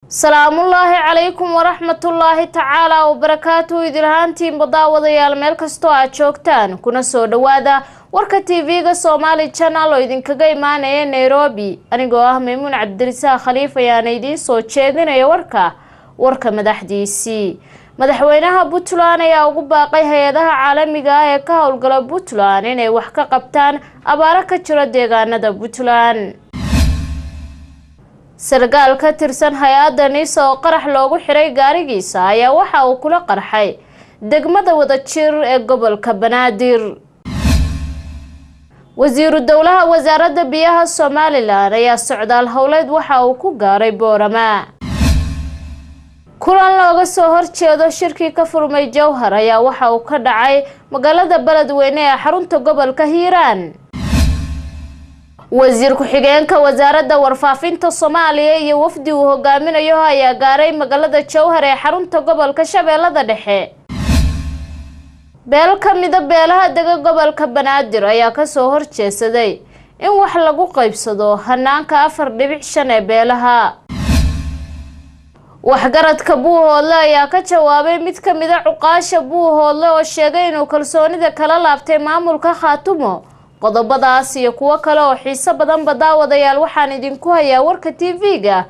السلام الله عليكم ورحمة الله تعالى وبركاته إدلهانتين بداوديال meel kasto aad joogtaan kuna soo dhawaada warka TV-ga Somalichannel oo idin kaga imaanaya Nairobi anigoo ah Maymuun Cabdirisaaq Khalifa ayaan idin soo jeedinaya warka madaxdiisii madaxweynaha Puntland ayaa ugu baaqay hay'adaha caalamiga ah ee ka howlgala Puntland inay wax ka qabtaan abaara ka jira deegaanada Puntland sargaal ka tirsan hay'adani soo qarax loogu xiray gaarigiisa ayaa waxa uu kula qarxay degmada Wadajir ee gobolka Banaadir wasiiru dawlaha wasaaradda biyaha Somaliland ayaa socdaal howleed waxa uu ku gaaray Boorama kulan looga soo horjeedo shirki ka furmay Jowhar ayaa waxa uu ka dhacay magaalada Beledweyne ee xarunta gobolka Hiiraan wasiir ku-xigeenka wasaaradda warfaafinta Soomaaliya iyo wafdi uu hogaaminayo ayaa gaaray magaalada Jowhar ee xarunta gobolka Shabeellada Dhexe beel ka mid ah beelaha dega gobolka Banaadir ayaa ka soo horjeesaday in wax lagu qaybsado hanaanka 4.5 ee beelaha waxgaradka Buuhoodle ayaa ka jawaabay mid ka mid ah cuqaasha Buuhoodle oo sheegay inuu kalsoonida kala laabtay maamulka Khaatumo qodobadaas iyo kuwa kale oo xiiso badan daawadayaal waxaan idinku hayaa warka TV-ga